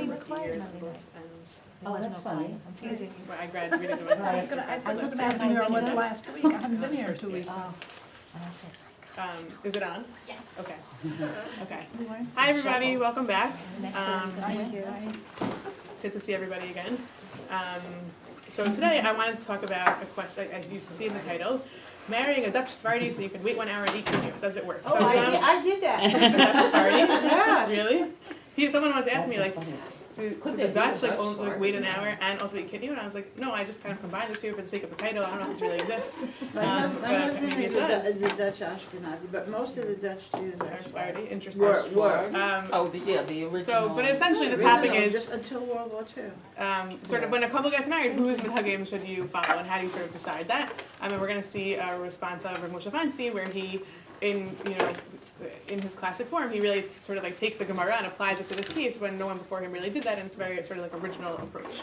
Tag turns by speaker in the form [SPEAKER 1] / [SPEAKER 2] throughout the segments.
[SPEAKER 1] years on both ends.
[SPEAKER 2] Oh, that's funny.
[SPEAKER 1] I'm teasing. I graduated with
[SPEAKER 3] I was gonna ask you how it was last week. I haven't been here in 2 weeks.
[SPEAKER 2] Oh, and I said,
[SPEAKER 1] Is it on?
[SPEAKER 4] Yeah.
[SPEAKER 1] Okay. Okay. Hi, everybody. Welcome back.
[SPEAKER 3] Thank you.
[SPEAKER 1] Good to see everybody again. So today I wanted to talk about a question, as you see in the title, marrying a Dutch Sephardi so you can wait 1 hour and eat quinoa. Does it work?
[SPEAKER 4] Oh,
[SPEAKER 1] So,
[SPEAKER 4] I did that.
[SPEAKER 1] Dutch Sephardi?
[SPEAKER 4] Yeah.
[SPEAKER 1] Really? Someone once asked me, like, do
[SPEAKER 2] Could
[SPEAKER 1] the
[SPEAKER 2] they be
[SPEAKER 1] Dutch
[SPEAKER 2] a
[SPEAKER 1] like
[SPEAKER 2] Dutch
[SPEAKER 1] only
[SPEAKER 2] Sephardi?
[SPEAKER 1] wait an hour and also eat kidney? And I was like, no, I just kind of combined the two for the sake of the title. I don't know if this really exists.
[SPEAKER 4] My husband
[SPEAKER 1] Maybe it
[SPEAKER 4] is
[SPEAKER 1] does.
[SPEAKER 4] a Dutch Ashkenazi, but most of the Dutch Jews
[SPEAKER 1] Or Sephardi, interesting.
[SPEAKER 4] were.
[SPEAKER 2] the original.
[SPEAKER 1] So, but essentially the
[SPEAKER 4] Original,
[SPEAKER 1] topic is
[SPEAKER 4] just until World War II.
[SPEAKER 1] sort of when a couple gets married, whose minhagim should you follow, and how do you sort of decide that? And we're going to see a response of Rav Moshe Feinstein, where he, in his classic form, he really sort of like takes the Gemara and applies it to this case when no one before him really did that, and it's a very sort of like original approach.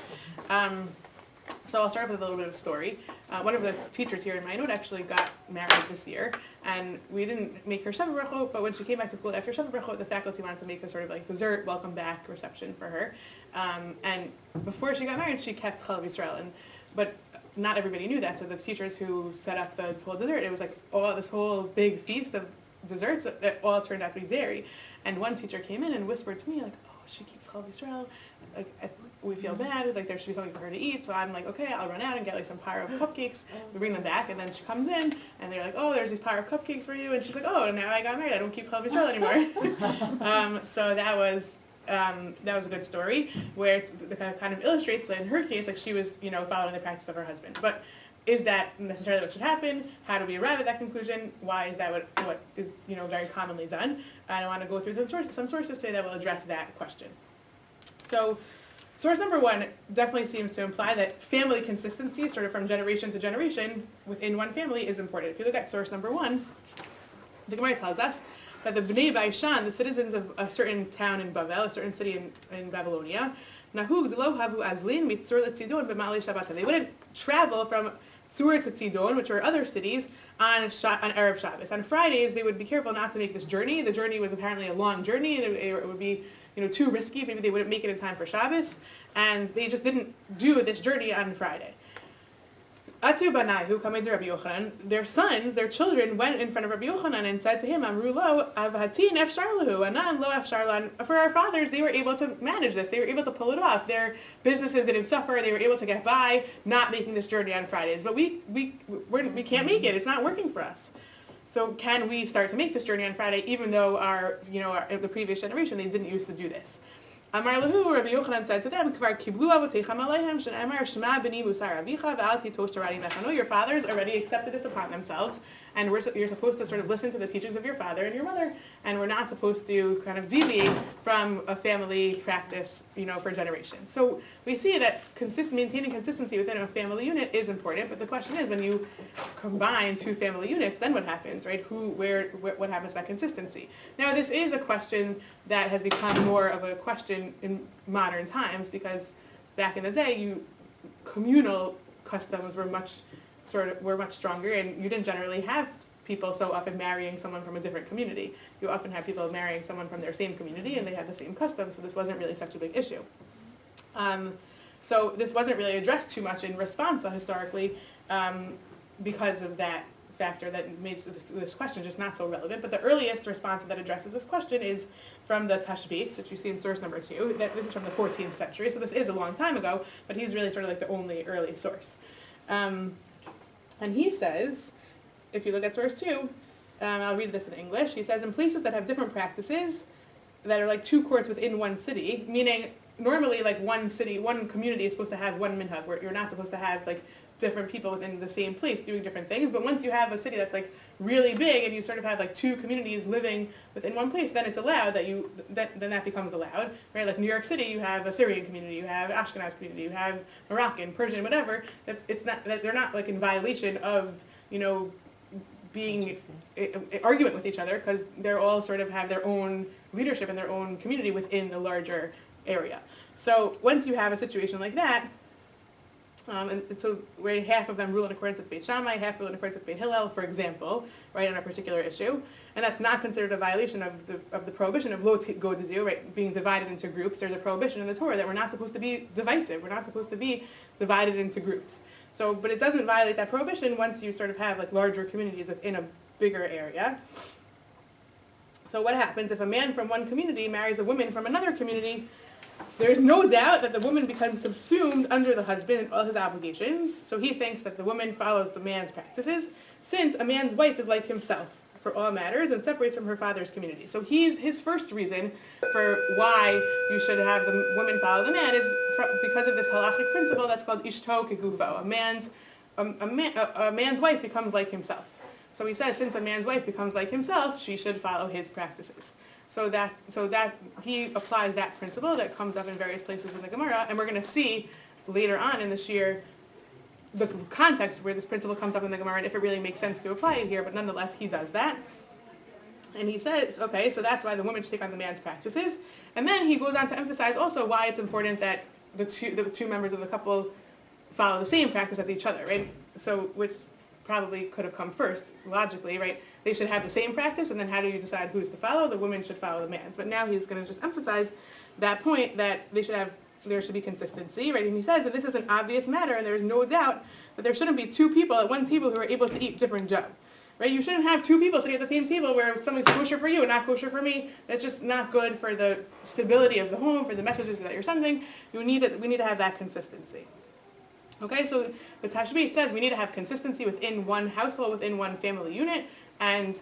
[SPEAKER 1] So I'll start off with a little bit of a story. One of the teachers here in Maynard actually got married this year, and we didn't make her Shabbat Brachot, but when she came back to school after Shabbat Brachot, the faculty wanted to make a sort of like dessert welcome back reception for her. And before she got married, she kept Chalav Yisrael, but not everybody knew that. So the teachers who set up the whole dessert, it was like this whole big feast of desserts that all turned out to be dairy. And one teacher came in and whispered to me, like, oh, she keeps Chalav Yisrael. Like, we feel bad, like there should be something for her to eat. So I'm like, okay, I'll run out and get like some pyre of cupcakes. We bring them back, and then she comes in, and they're like, oh, there's these pyre of cupcakes for you. And she's like, oh, now I got married, I don't keep Chalav Yisrael anymore. So that was a good story, where it kind of illustrates that in her case, like she was, following the practice of her husband. But is that necessarily what should happen? How do we arrive at that conclusion? Why is that what is, very commonly done? And I want to go through some sources today that will address that question. So, source number one definitely seems to imply that family consistency, sort of from generation to generation within one family, is important. If you look at source number one, the Gemara tells us that the Bnei Baishan, the citizens of a certain town in Bavel, a certain city in Babylonia, Nahug lo havu azlin mitzur letzidon b'malei Shabbat. They wouldn't travel from Tzur to Tzidon, which are other cities, on Erev Shabbos. On Fridays, they would be careful not to make this journey. The journey was apparently a long journey, and it would be too risky. Maybe they wouldn't make it in time for Shabbos, and they just didn't do this journey on Friday. Atu Banai, who come into Rabbi Yochanan, their sons, their children, went in front of Rabbi Yochanan and said to him, Amru lo, avhatin efshar lahu, anan lo efshar lan. For our fathers, they were able to manage this. They were able to pull it off. Their businesses didn't suffer. They were able to get by, not making this journey on Fridays. But we can't make it. It's not working for us. So can we start to make this journey on Friday, even though the previous generation, they didn't used to do this? Amar lahu, Rabbi Yochanan said to them, Kvar kiblu avotechem aleihem, she'amar shema b'ni musar avicha v'al titosh torati mechano. Your fathers already accepted this upon themselves, and you're supposed to sort of listen to the teachings of your father and your mother, and we're not supposed to kind of deviate from a family practice, for generations. So we see that maintaining consistency within a family unit is important, but the question is, when you combine two family units, then what happens, right? What happens to that consistency? Now, this is a question that has become more of a question in modern times, because back in the day, communal customs were much stronger, and you didn't generally have people so often marrying someone from a different community. You often have people marrying someone from their same community, and they had the same customs, so this wasn't really such a big issue. So this wasn't really addressed too much in response historically, because of that factor that made this question just not so relevant. But the earliest response that addresses this question is from the Tashbetz, which you see in source number 2. This is from the 14th century, so this is a long time ago, but he's really sort of like the only early source. And he says, if you look at source 2, I'll read this in English. He says, in places that have different practices that are like two courts within one city, meaning normally like one community is supposed to have one minhag, where you're not supposed to have like different people within the same place doing different things. But once you have a city that's like really big and you sort of have like two communities living within one place, then it's allowed then that becomes allowed, right? Like New York City, you have a Syrian community, you have Ashkenaz community, you have Moroccan, Persian, whatever. They're not like in violation of being arguing with each other, because they're all sort of have their own leadership and their own community within the larger area. So once you have a situation like that, And so where half of them rule in accordance with Beit Shammai, half rule in accordance with Beit Hillel, for example, right, on a particular issue. And that's not considered a violation of the prohibition of lo godezu, right, being divided into groups. There's a prohibition in the Torah that we're not supposed to be divisive. We're not supposed to be divided into groups. So, but it doesn't violate that prohibition once you sort of have like larger communities within a bigger area. So what happens if a man from one community marries a woman from another community? There's no doubt that the woman becomes subsumed under the husband and all his obligations. So he thinks that the woman follows the man's practices, since a man's wife is like himself for all matters and separates from her father's community. So his first reason for why you should have the woman follow the man is because of this halachic principle that's called ishto kegufo. A man's wife becomes like himself. So he says, since a man's wife becomes like himself, she should follow his practices. So that he applies that principle that comes up in various places in the Gemara, and we're going to see later on in the shiur the context where this principle comes up in the Gemara and if it really makes sense to apply it here, but nonetheless he does that. And he says, okay, so that's why the woman should take on the man's practices. And then he goes on to emphasize also why it's important that the two members of the couple follow the same practice as each other, right? So, which probably could have come first, logically, right? They should have the same practice, and then how do you decide who's to follow? The woman should follow the man's. But now he's going to just emphasize that point that there should be consistency, right? And he says that this is an obvious matter, and there's no doubt that there shouldn't be two people at one table who are able to eat different dough, right? You shouldn't have two people sitting at the same table where something's kosher for you and not kosher for me. That's just not good for the stability of the home, for the messages that you're sending. We need to have that consistency. Okay, so the Tashbit says we need to have consistency within one household, within one family unit, and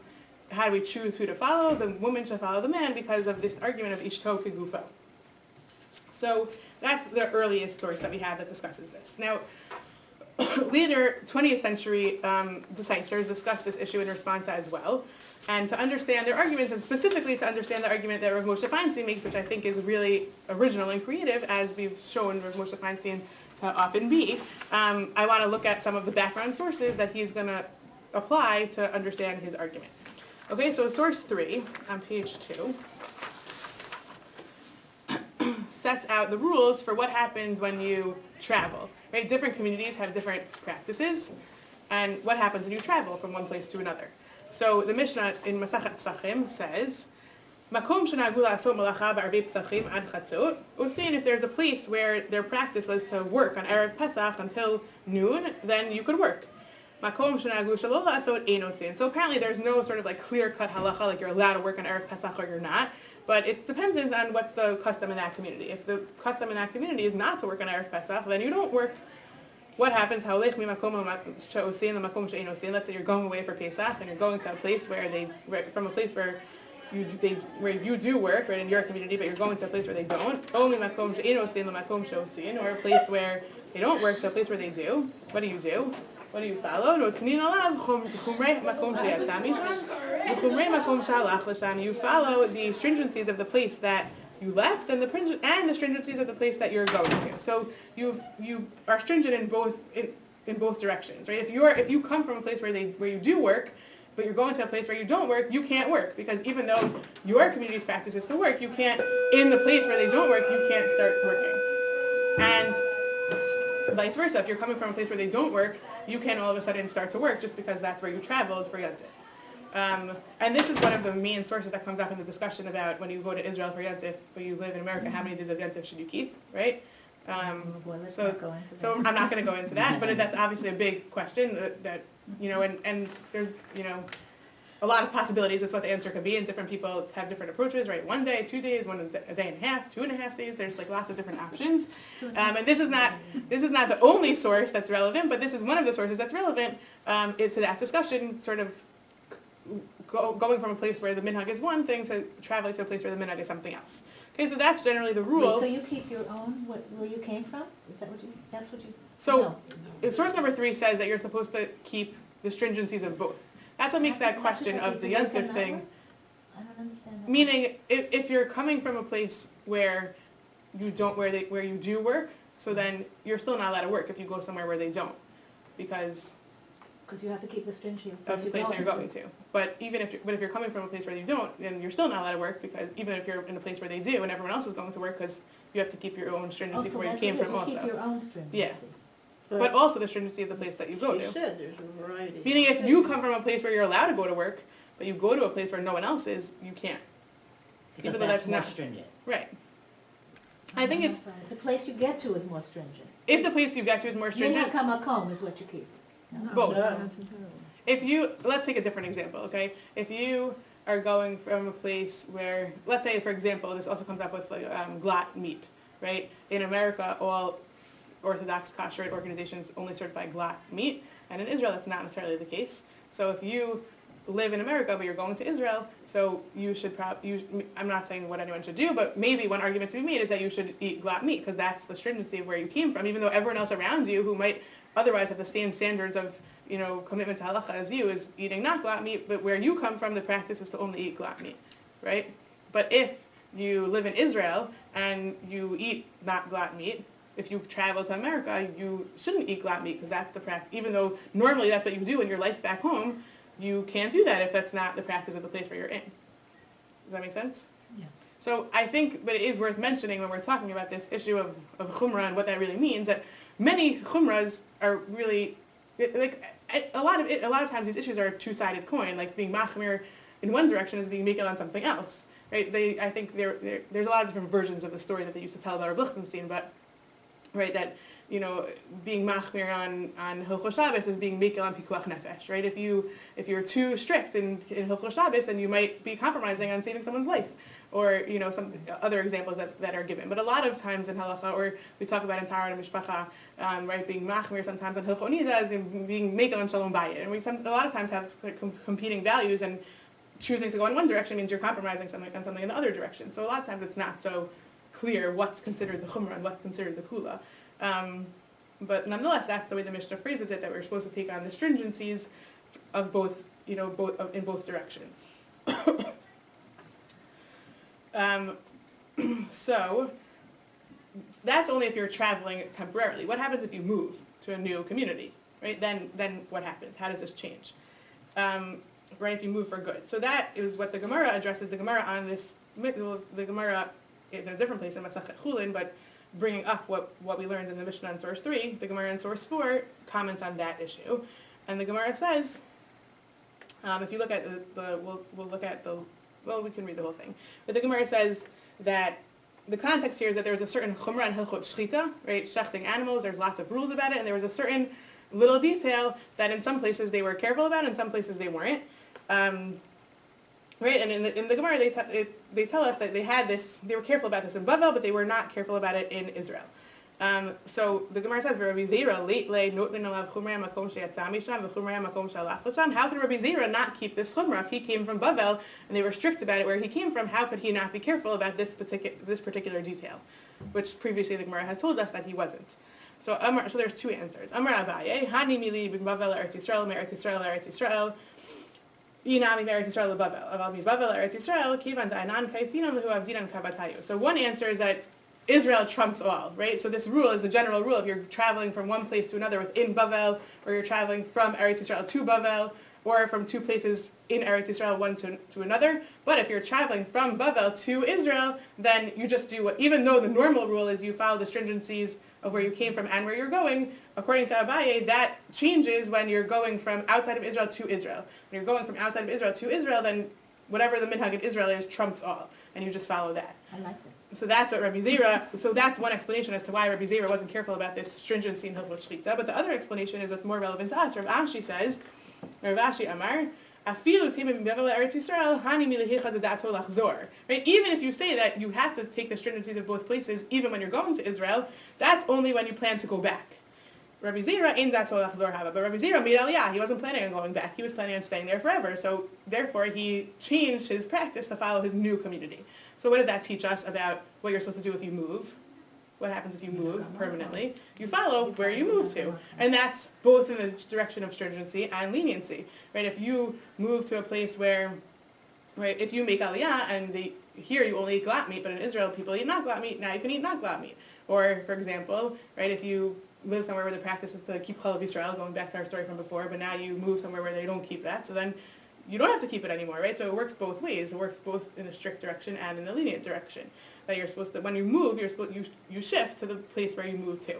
[SPEAKER 1] how do we choose who to follow? The woman should follow the man because of this argument of ishto kegufo. So that's the earliest source that we have that discusses this. Now, later 20th century decisors discuss this issue in response as well, and to understand their arguments, and specifically to understand the argument that Rav Moshe Feinstein makes, which I think is really original and creative, as we've shown Rav Moshe Feinstein to often be, I want to look at some of the background sources that he's going to apply to understand his argument. Okay, so source 3 on page 2 sets out the rules for what happens when you travel. Right? Different communities have different practices, and what happens when you travel from one place to another. So the Mishnah in Masachet Pesachim says, Makom shenagu la'asot malacha ba'arvei Pesachim ad chatzot. Usin, if there's a place where their practice was to work on Erev Pesach until noon, then you could work. Makom shenagu shelo la'asot ein osin. So apparently there's no sort of like clear-cut halacha, like you're allowed to work on Erev Pesach or you're not. But it's dependent on what's the custom in that community. If the custom in that community is not to work on Erev Pesach, then you don't work. What happens? Let's say you're going away for Pesach and you're going to a place from a place where you do work, right, in your community, but you're going to a place where they don't. Only makom she'eino osin l'makom she'osin, or a place where they don't work to a place where they do. What do you do? What do you follow? Notznin alav chumrei makom she'yatza misham v'chumrei makom she'halach l'sham. You follow the stringencies of the place that you left and the stringencies of the place that you're going to. So you are stringent in both directions, right? If you come from a place where you do work, but you're going to a place where you don't work, you can't work, because even though your community's practice is to work, you can't, in the place where they don't work, you can't start working. And vice versa, if you're coming from a place where they don't work, you can't all of a sudden start to work just because that's where you traveled for Yontif. And this is one of the main sources that comes up in the discussion about when you go to Israel for Yontif, when you live in America, how many days of Yontif should you keep, right? So I'm not going to go into that, but that's obviously a big question that and there's, a lot of possibilities as to what the answer could be, and different people have different approaches, right? 1 day, 2 days, a day and a half, 2.5 days. There's like lots of different options. And this is not the only source that's relevant, but this is one of the sources that's relevant to that discussion, sort of going from a place where the minhag is one thing to traveling to a place where the minhag is something else. Okay, so that's generally the rule.
[SPEAKER 2] Wait, so you keep your own, where you came from? Is that that's what you?
[SPEAKER 1] So, source number 3 says that you're supposed to keep the stringencies of both. That's what makes that question of the Yontif thing.
[SPEAKER 2] I don't understand that.
[SPEAKER 1] Meaning, if you're coming from a place where you don't, where you do work, so then you're still not allowed to work if you go somewhere where they don't, because
[SPEAKER 2] you have to keep the stringency
[SPEAKER 1] of the place that you're going to. But if you're coming from a place where you don't, then you're still not allowed to work, because even if you're in a place where they do and everyone else is going to work, because you have to keep your own stringency from where you came from also.
[SPEAKER 2] You keep your own stringency.
[SPEAKER 1] Yeah. but also the stringency of the place that you go
[SPEAKER 4] She
[SPEAKER 1] to.
[SPEAKER 4] said there's a variety.
[SPEAKER 1] Meaning if you come from a place where you're allowed to go to work, but you go to a place where no one else is, you can't.
[SPEAKER 5] Because
[SPEAKER 1] Even though
[SPEAKER 5] that's
[SPEAKER 1] that's
[SPEAKER 5] more
[SPEAKER 1] not-
[SPEAKER 5] stringent.
[SPEAKER 1] Right. I think it's,
[SPEAKER 2] The place you get to is more stringent.
[SPEAKER 1] if the place you get to is more stringent,
[SPEAKER 2] Minhakamakom is what you keep. No?
[SPEAKER 1] both.
[SPEAKER 4] No.
[SPEAKER 1] If you, let's take a different example, okay? If you are going from a place where, let's say, for example, this also comes up with like, glatt meat, right? In America, all Orthodox kosher organizations only certify glatt meat, and in Israel, that's not necessarily the case. So if you live in America, but you're going to Israel, so you should I'm not saying what anyone should do, but maybe one argument to be made is that you should eat glatt meat, because that's the stringency of where you came from, even though everyone else around you who might otherwise have the same standards of, you know, commitment to halacha as you is eating not glatt meat, but where you come from, the practice is to only eat glatt meat, right? But if you live in Israel and you eat not glatt meat, if you travel to America, you shouldn't eat glatt meat, because that's the practice. Even though normally that's what you do in your life back home, you can't do that if that's not the practice of the place where you're in. Does that make sense?
[SPEAKER 2] Yeah.
[SPEAKER 1] So I think, but it is worth mentioning when we're talking about this issue of chumrah and what that really means, that many chumras are really, like, a lot of times these issues are a two-sided coin, like being machmir in one direction is being makel on something else, right? I think there's a lot of different versions of the story that they used to tell about Rabbi Lichtenstein, but, right, that, you know, being machmir on Hilchos Shabbos is being makel on pikuach nefesh, right? If you're too strict in Hilchos Shabbos, then you might be compromising on saving someone's life, or, you know, some other examples that are given. But a lot of times in halacha, or we talk about in Torah and Mishpacha, right, being machmir sometimes on Hilchos Nida is being makel on Shalom Bayit, and a lot of times have competing values, and choosing to go in one direction means you're compromising on something in the other direction. So a lot of times it's not so clear what's considered the chumrah and what's considered the kula. But nonetheless, that's the way the Mishnah phrases it, that we're supposed to take on the stringencies of both, you know, in both directions. So that's only if you're traveling temporarily. What happens if you move to a new community, right? Then what happens? How does this change? Right, if you move for good. So that is what the Gemara addresses. The Gemara on this, the Gemara in a different place in Masachet Chulin, but bringing up what we learned in the Mishnah in source 3, the Gemara in source 4 comments on that issue. And the Gemara says, if you look at we can read the whole thing. But the Gemara says that the context here is that there's a certain chumrah and hilchot shchita, right, shechting animals, there's lots of rules about it, and there was a certain little detail that in some places they were careful about, in some places they weren't. Right, and in the Gemara they tell us that they were careful about this in Bavel, but they were not careful about it in Israel. So the Gemara says, Rabbi Zera late lay notnin alav chumrei makom sheyatzah misham v'chumrei makom shalach l'sham. How could Rabbi Zera not keep this chumrah if he came from Bavel and they were strict about it where he came from? How could he not be careful about this particular detail, which previously the Gemara has told us that he wasn't? So there's two answers. Amar Abaye, Hani mili bin Bavel Eretz Yisrael, Eretz Yisrael, Eretz Yisrael. Inami Eretz Yisrael leBavel. Aval mi Bavel Eretz Yisrael kivan zaynan kaifinan lehu avdinan kavatayu. So one answer is that Israel trumps all, right? So this rule is the general rule. If you're traveling from one place to another within Bavel, or you're traveling from Eretz Yisrael to Bavel, or from two places in Eretz Yisrael, one to another. But if you're traveling from Bavel to Israel, then you just do even though the normal rule is you follow the stringencies of where you came from and where you're going, according to Abaye, that changes when you're going from outside of Israel to Israel. When you're going from outside of Israel to Israel, then whatever the minhag in Israel is trumps all, and you just follow that.
[SPEAKER 2] I like that.
[SPEAKER 1] So that's what Rabbi Zera, so that's one explanation as to why Rabbi Zera wasn't careful about this stringency in Hilchot Shchita. But the other explanation is what's more relevant to us. Rav Ashi says, Rav Ashi Amar, Afilu Timim Bevel Eretz Yisrael, Hani Milihicha Zadato Lachzor. Right? Even if you say that you have to take the stringencies of both places, even when you're going to Israel, that's only when you plan to go back. Rabbi Zera ain't Zato Lachzor Haba, but Rabbi Zera made Aliyah. He wasn't planning on going back. He was planning on staying there forever. So therefore, he changed his practice to follow his new community. So what does that teach us about what you're supposed to do if you move? What happens if you move permanently? You follow where you move to. And that's both in the direction of stringency and leniency. Right? If you move to a place where, right, if you make aliyah and here you only eat glatt meat, but in Israel people eat not glatt meat, now you can eat not glatt meat. Or, for example, right, if you live somewhere where the practice is to keep Chalav Yisrael, going back to our story from before, but now you move somewhere where they don't keep that, so then you don't have to keep it anymore, right? So it works both ways. It works both in the strict direction and in the lenient direction. That you're supposed to, when you move, you shift to the place where you move to.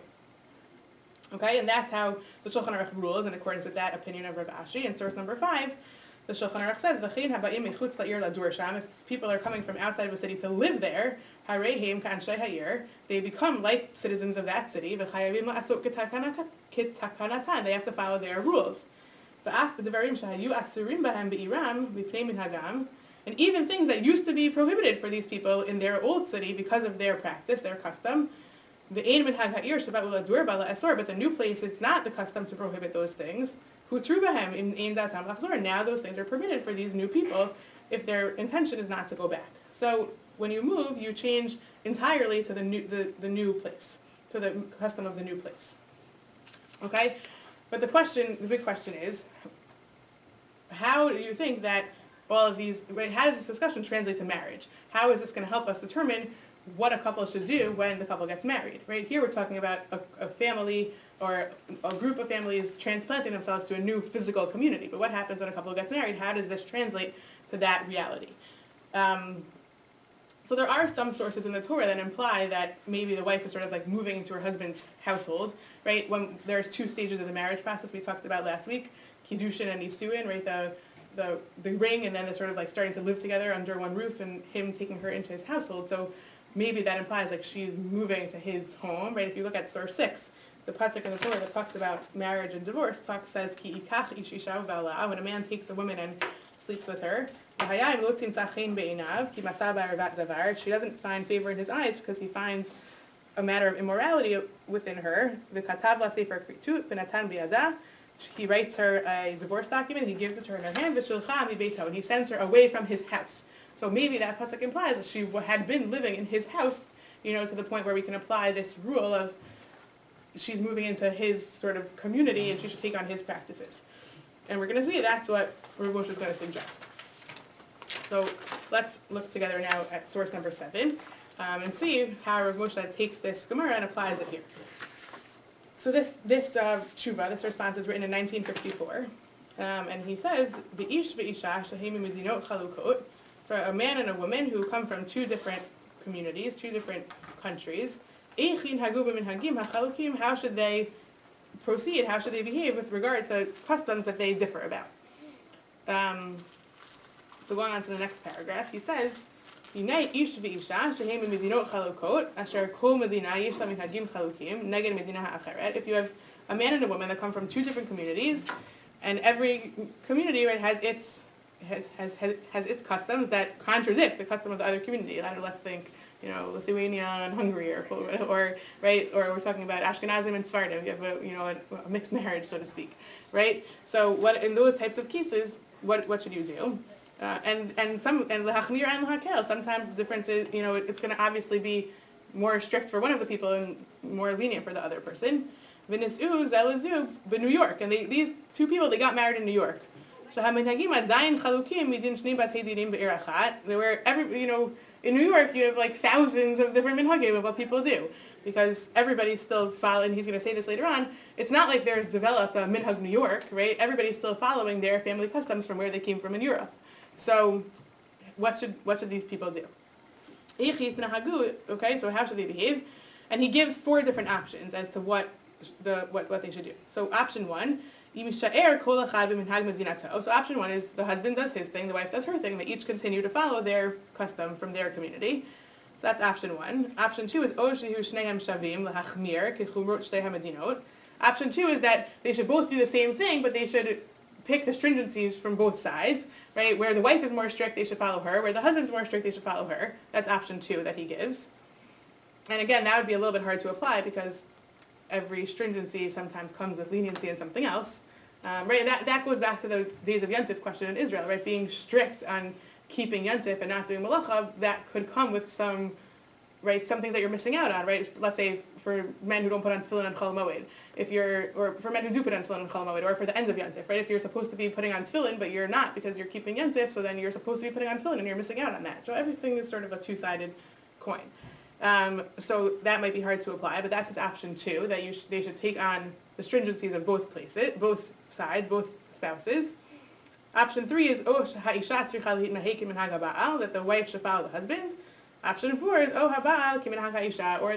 [SPEAKER 1] Okay, and that's how the Shulchan Aruch rules in accordance with that opinion of Rav Ashi. And source number 5, the Shulchan Aruch says, "V'chein haba'im mechutz la'ir ladur sham." If people are coming from outside of a city to live there, hareihim k'anshei ha'ir, they become like citizens of that city. V'chayavim la'asot k'takanatan. They have to follow their rules. V'af b'devarim shahayu asurim b'hem be'iram v'pnei minhagam. And even things that used to be prohibited for these people in their old city because of their practice, their custom, but the new place, it's not the custom to prohibit those things. Now those things are permitted for these new people if their intention is not to go back. So when you move, you change entirely to the new place, to the custom of the new place. Okay? But the big question is, how do you think that all of these, right, how does this discussion translate to marriage? How is this going to help us determine what a couple should do when the couple gets married? Right here we're talking about a family or a group of families transplanting themselves to a new physical community. But what happens when a couple gets married? How does this translate to that reality? So there are some sources in the Torah that imply that maybe the wife is sort of like moving into her husband's household, right? When there's 2 stages of the marriage process we talked about last week, Kiddushin and Nisuin, right? The ring, and then they're sort of like starting to live together under one roof and him taking her into his household. So maybe that implies like she's moving to his home, right? If you look at source 6, the pasuk in the Torah that talks about marriage and divorce says, Ki ikach ish isha v'ala, when a man takes a woman and sleeps with her, she doesn't find favor in his eyes because he finds a matter of immorality within her. He writes her a divorce document, he gives it to her in her hand, and he sends her away from his house. So maybe that pasuk implies that she had been living in his house, to the point where we can apply this rule of she's moving into his sort of community and she should take on his practices. And we're going to see that's what Rav Moshe is going to suggest. So let's look together now at source number 7 and see how Rav Moshe takes this Gemara and applies it here. So this tshuva, this response is written in 1954, and he says, "V'ish v'isha shehim mizinot chalukot," for a man and a woman who come from 2 different communities, 2 different countries. How should they proceed? How should they behave with regard to customs that they differ about? So going on to the next paragraph, he says, if you have a man and a woman that come from 2 different communities, and every community, right, has its customs that contradict the custom of the other community. Let's think, Lithuania and Hungary, or right, or we're talking about Ashkenazim and Sephardim. You have a mixed marriage, so to speak, right? So what in those types of cases, what should you do? And l'hachmir and l'hakel, sometimes the difference is, it's going to obviously be more strict for one of the people and more lenient for the other person. V'nis'u zelazu b'New York, and these 2 people, they got married in New York. There were in New York, you have like thousands of different minhagim of what people do, because everybody's still following, and he's going to say this later on, it's not like they're developed a minhag New York, right? Everybody's still following their family customs from where they came from in Europe. So what should these people do? Okay, so how should they behave? And he gives 4 different options as to what they should do. So option 1, so option 1 is the husband does his thing, the wife does her thing, they each continue to follow their custom from their community. So that's option 1. Option 2 is option 2 is that they should both do the same thing, but they should pick the stringencies from both sides, right? Where the wife is more strict, they should follow her. Where the husband's more strict, they should follow her. That's option 2 that he gives. And again, that would be a little bit hard to apply because every stringency sometimes comes with leniency and something else. Right, that goes back to the days of Yontif question in Israel, right? Being strict on keeping Yontif and not doing Malacha, that could come with some things that you're missing out on, right? Let's say for men who don't put on tefillin on Chol Moed, or for men who do put on tefillin on Chol Moed, or for the ends of Yontif, right? If you're supposed to be putting on tefillin, but you're not because you're keeping Yontif, so then you're supposed to be putting on tefillin and you're missing out on that. So everything is sort of a 2-sided coin. So that might be hard to apply, but that's his option 2, that they should take on the stringencies of both sides, both spouses. Option 3 is that the wife should follow the husband. Option 4 is or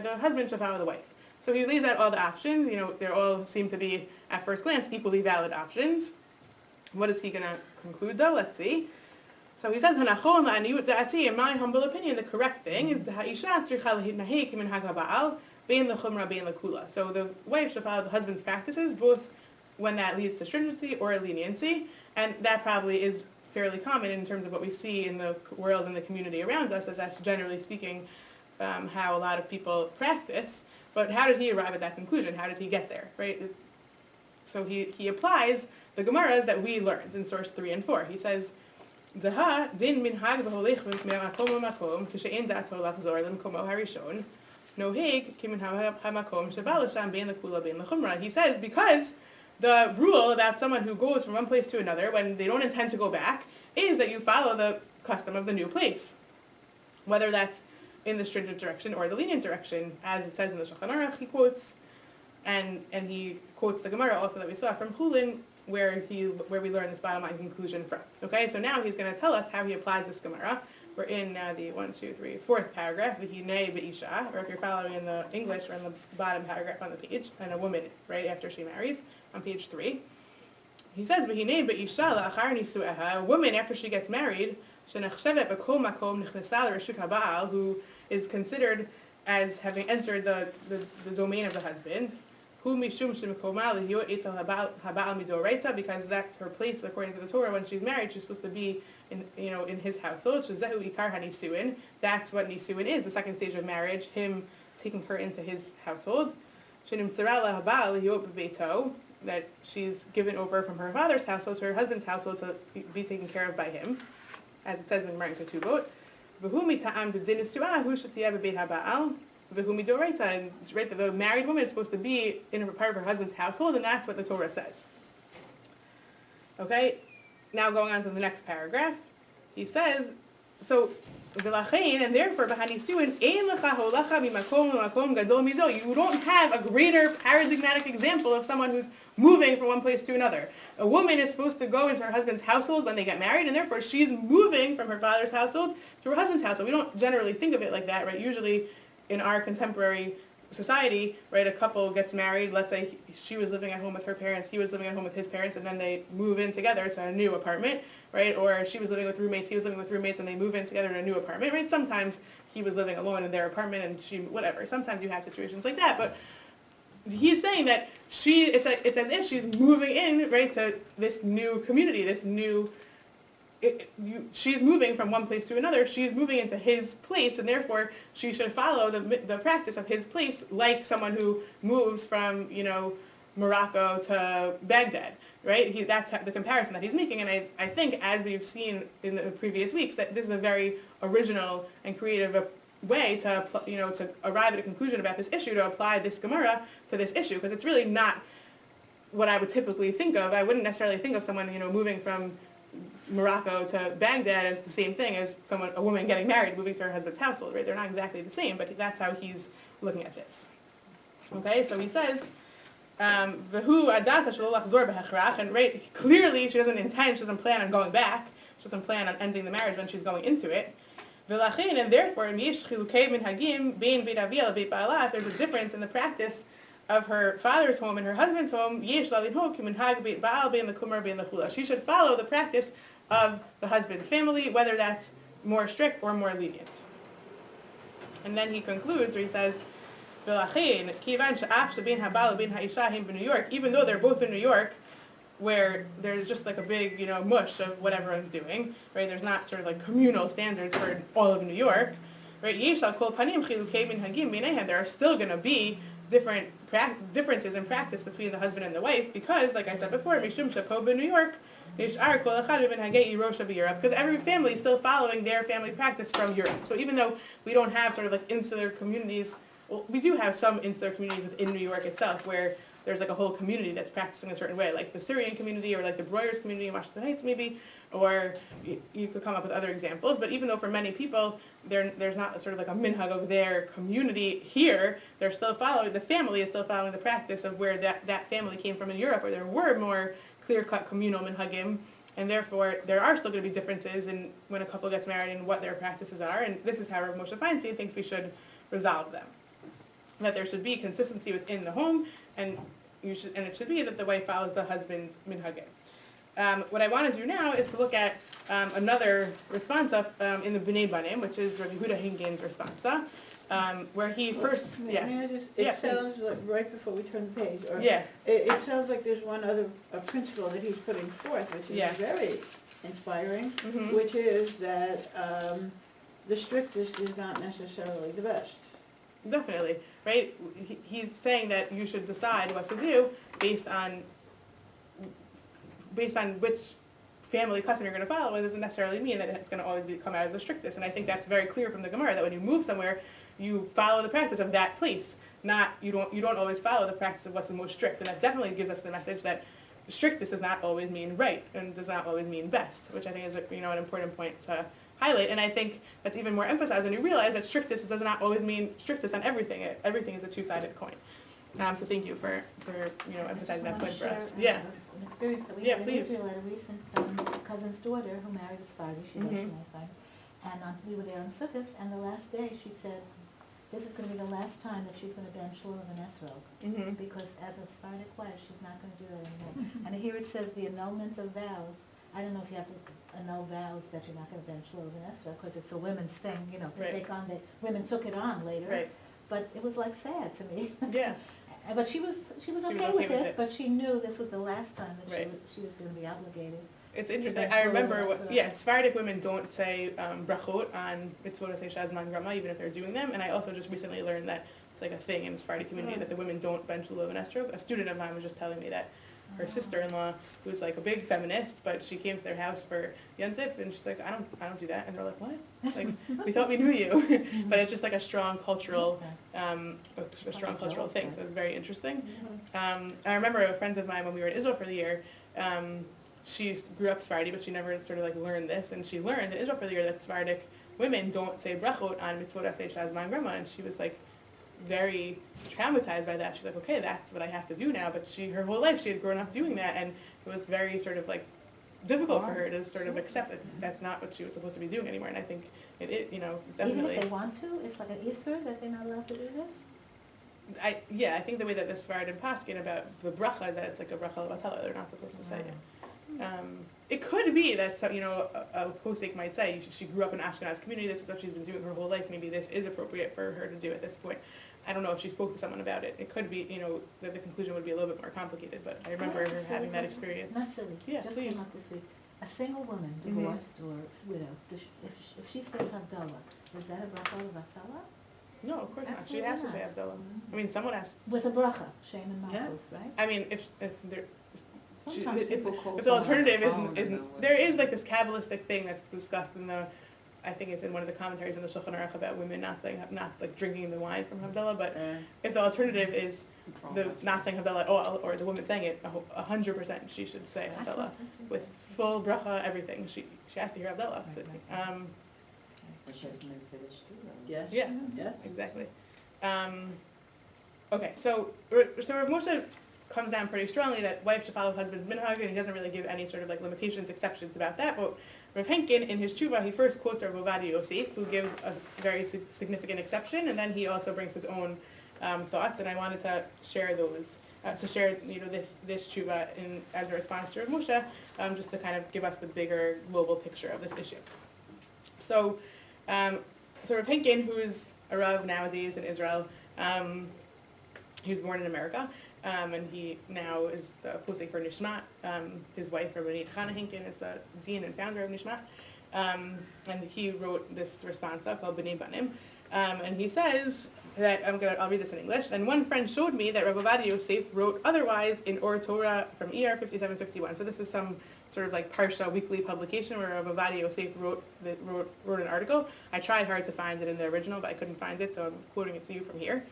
[SPEAKER 1] the husband should follow the wife. So he lays out all the options. They all seem to be, at first glance, equally valid options. What is he going to conclude, though? Let's see. So he says, "Hanachon la'aniyut da'ati," in my humble opinion, the correct thing is ha'isha tzricha lahitnahek min hagaba'al bein lechumra bein lekula. So the wife should follow the husband's practices, both when that leads to stringency or leniency, and that probably is fairly common in terms of what we see in the world and the community around us, that's generally speaking how a lot of people practice. But how did he arrive at that conclusion? How did he get there, right? So he applies the Gemaras that we learned in source 3 and 4. He says, "Zaha din minhag v'holech me'makom u'makom k'she'en da'ato lachzor l'mkomo harishon noheg kimin ha'makom sheba l'sham bein lekula bein lechumra." He says because the rule about someone who goes from one place to another when they don't intend to go back is that you follow the custom of the new place, whether that's in the stringent direction or the lenient direction, as it says in the Shulchan Aruch. He quotes, and he quotes the Gemara also that we saw from Chulin, where we learn this bottom line conclusion from. Okay, so now he's going to tell us how he applies this Gemara. We're in the 4th paragraph, V'hinei B'isha, or if you're following in the English, we're in the bottom paragraph on the page, and a woman right after she marries, on page 3. He says, V'hinei B'isha la'achar nisu'eha, a woman after she gets married, shenachshevet b'kol makom nechnesa l'reshut ha'ba'al, who is considered as having entered the domain of the husband, hu mishum shemikoma l'hiyot etzel haba'al midoraita, because that's her place according to the Torah. When she's married, she's supposed to be in his household. Shezehu ikar hanisuin. That's what nisuin is, the second stage of marriage, him taking her into his household. Shenimtzara lahaba'al l'hiyot b'beito, that she's given over from her father's household to her husband's household to be taken care of by him, as it says in Gemara Ketubot. V'hu mita'am d'din nisuah hu shetiyah b'beit haba'al. And right, the married woman is supposed to be in a part of her husband's household, and that's what the Torah says. Okay, now going on to the next paragraph, he says, so v'lachein, and therefore b'hanisuin ein lecha holacha mimakom l'makom gadol mizo. You don't have a greater paradigmatic example of someone who's moving from one place to another. A woman is supposed to go into her husband's household when they get married, and therefore she's moving from her father's household to her husband's household. We don't generally think of it like that, right? Usually, in our contemporary society, right, a couple gets married, let's say she was living at home with her parents, he was living at home with his parents, and then they move in together to a new apartment, right, or she was living with roommates, he was living with roommates, and they move in together in a new apartment, right? Sometimes he was living alone in their apartment and she, whatever, sometimes you have situations like that, but he's saying that it's as if she's moving in, right, to this new community, this new, she's moving from one place to another, she's moving into his place, and therefore she should follow the practice of his place like someone who moves from, Morocco to Baghdad, right? That's the comparison that he's making, and I think, as we've seen in the previous weeks, that this is a very original and creative way to arrive at a conclusion about this issue, to apply this Gemara to this issue, because it's really not what I would typically think of. I wouldn't necessarily think of someone, moving from Morocco to Baghdad as the same thing as a woman getting married, moving to her husband's household, right? They're not exactly the same, but that's how he's looking at this. Okay, so he says, "V'hu adata shelo lachzor b'hechrach," and right, clearly she doesn't plan on going back. She doesn't plan on ending the marriage when she's going into it. V'lachein, and therefore, miyesh chilukei minhagim bein beit avia lebeit ba'ala. If there's a difference in the practice of her father's home and her husband's home, yesh lalinhok minhag beit ba'al bein lekumar bein lechula. She should follow the practice of the husband's family, whether that's more strict or more lenient. And then he concludes, where he says, "V'lachein kivan she'af shebein habal bein ha'isha him b'New York," even though they're both in New York, where there's just like a big, mush of what everyone's doing, right? There's not sort of like communal standards for all of New York, right? Yesh al kol panim chilukei minhagim b'neihem. There are still going to be differences in practice between the husband and the wife, because, like I said before, mishum shepo b'New York, because every family is still following their family practice from Europe. So even though we don't have sort of like insular communities, well, we do have some insular communities within New York itself where there's like a whole community that's practicing a certain way, like the Syrian community or like the Breuers community in Washington Heights maybe, or you could come up with other examples. But even though for many people there's not sort of like a minhag of their community here, the family is still following the practice of where that family came from in Europe, where there were more clear-cut communal minhagim, and therefore there are still going to be differences in when a couple gets married and what their practices are, and this is how Rav Moshe Feinstein thinks we should resolve them. that there should be consistency within the home, and it should be that the wife follows the husband's minhagim. What I want to do now is to look at another responsa in the B'nai Banim, which is Rabbi Huda Hingen's responsa, where he first,
[SPEAKER 4] May
[SPEAKER 1] yeah,
[SPEAKER 4] I just,
[SPEAKER 1] Yeah,
[SPEAKER 4] it sounds like, right before we turn the page, or
[SPEAKER 1] yeah,
[SPEAKER 4] it sounds like there's one other principle that he's putting forth, which
[SPEAKER 1] Yeah.
[SPEAKER 4] is very inspiring,
[SPEAKER 1] mhm,
[SPEAKER 4] which is that the strictest is not necessarily the best.
[SPEAKER 1] definitely, right? He's saying that you should decide what to do based on which family custom you're going to follow, and it doesn't necessarily mean that it's going to always come out as the strictest. And I think that's very clear from the Gemara, that when you move somewhere, you follow the practice of that place, not you don't always follow the practice of what's the most strict. And that definitely gives us the message that strictest does not always mean right, and does not always mean best, which I think is an important point to highlight. And I think that's even more emphasized when you realize that strictest does not always mean strictest on everything. Everything is a two-sided coin. So thank you for emphasizing that point for us. Yeah.
[SPEAKER 2] An experience that we
[SPEAKER 1] Yeah,
[SPEAKER 2] had in
[SPEAKER 1] please.
[SPEAKER 2] Israel at a recent cousin's daughter who married a Sephardi, she's
[SPEAKER 1] Mhm.
[SPEAKER 2] Ashkenazite, and we were there on Sukkot, and the last day she said, this is going to be the last time that she's going to bend shul of an esrog,
[SPEAKER 1] Mm-hmm.
[SPEAKER 2] because as a Sephardic wife, she's not going to do that anymore. And here it says the annulment of vows. I don't know if you have to annul vows that you're not going to bend shul of an esrog, because it's a women's thing, to
[SPEAKER 1] Right.
[SPEAKER 2] take on. Women took it on later,
[SPEAKER 1] Right.
[SPEAKER 2] but it was like sad to me.
[SPEAKER 1] Yeah.
[SPEAKER 2] But she was okay with it, but she knew this was the last time that
[SPEAKER 1] Right.
[SPEAKER 2] she was going to be obligated.
[SPEAKER 1] It's interesting.
[SPEAKER 2] That's
[SPEAKER 1] I
[SPEAKER 2] really
[SPEAKER 1] remember
[SPEAKER 2] nice,
[SPEAKER 1] what, yeah, Sephardic women don't say brachot on mitzvot aseh shazman grama, even if they're doing them. And I also just recently learned that it's like a thing in the Sephardic community that the women don't bench lulav and esrog. A student of mine was just telling me that her sister-in-law, who's like a big feminist, but she came to their house for Yontif, and she's like, I don't do that. And they're like, what? Like, we thought we knew you. But it's just like a strong cultural, thing. So it's very interesting. I remember friends of mine when we were in Israel for the year. She grew up Sephardi, but she never sort of like learned this, and she learned in Israel for the year that Sephardic women don't say brachot on mitzvot aseh shazman grama, and she was like very traumatized by that. She's like, okay, that's what I have to do now. But her whole life she had grown up doing that, and it was very sort of like difficult for her to sort of accept that that's not what she was supposed to be doing anymore. And I think it definitely.
[SPEAKER 2] Even if they want to, it's like an issur that they're not allowed to do this?
[SPEAKER 1] I think the way that the Sephardim paskin about the bracha is that it's like a bracha levatala. They're not supposed to say it. It could be that a posek might say she grew up in an Ashkenaz community. This is what she's been doing her whole life. Maybe this is appropriate for her to do at this point. I don't know if she spoke to someone about it. It could be, that the conclusion would be a little bit more complicated. But I remember her having that experience.
[SPEAKER 2] Not silly.
[SPEAKER 1] Yeah,
[SPEAKER 2] Just
[SPEAKER 1] please.
[SPEAKER 2] came up this week. A single woman,
[SPEAKER 1] Mhm.
[SPEAKER 2] divorced or widow, if she says Havdalah, is that a bracha levatala?
[SPEAKER 1] No, of course not. She
[SPEAKER 2] Absolutely
[SPEAKER 1] has to say
[SPEAKER 2] not.
[SPEAKER 1] Havdalah. I mean, someone has.
[SPEAKER 2] With a bracha, Shem and
[SPEAKER 4] Yeah.
[SPEAKER 2] Malchus, right?
[SPEAKER 1] I mean, if there.
[SPEAKER 3] Sometimes people call
[SPEAKER 1] If the alternative
[SPEAKER 3] someone on the phone
[SPEAKER 1] isn't,
[SPEAKER 3] and they'll
[SPEAKER 1] there is
[SPEAKER 3] listen.
[SPEAKER 1] like this Kabbalistic thing that's discussed in I think it's in one of the commentaries in the Shulchan Aruch about women not like drinking the wine from Havdalah, but if the alternative is the not saying Havdalah at all, or the woman saying it 100%, she should say
[SPEAKER 2] I
[SPEAKER 1] Havdalah
[SPEAKER 2] thought so too.
[SPEAKER 1] with full bracha, everything. She has to hear Havdalah. So,
[SPEAKER 5] But she hasn't been finished too, though.
[SPEAKER 4] Yes.
[SPEAKER 1] yeah,
[SPEAKER 4] Yes.
[SPEAKER 1] exactly. Okay, so Rav Moshe comes down pretty strongly that wife should follow husband's minhag, and he doesn't really give any sort of like limitations, exceptions about that. But Rav Henkin, in his tshuva, he first quotes Rav Ovadia Yosef, who gives a very significant exception, and then he also brings his own thoughts. And I wanted to share those, this tshuva as a response to Rav Moshe, just to kind of give us the bigger global picture of this issue. So Rav Henkin, who's a Rav nowadays in Israel, he was born in America. And he now is the posting for Nishmat. His wife, Rabbanit Chana Henkin, is the dean and founder of Nishmat. And he wrote this responsa called B'nai Banim. And he says that, I'll read this in English. And one friend showed me that Rav Ovadia Yosef wrote otherwise in Or Torah from ER 5751. So this was some sort of like Parsha weekly publication where Rav Ovadia Yosef wrote an article. I tried hard to find it in the original, but I couldn't find it, so I'm quoting it to you from here.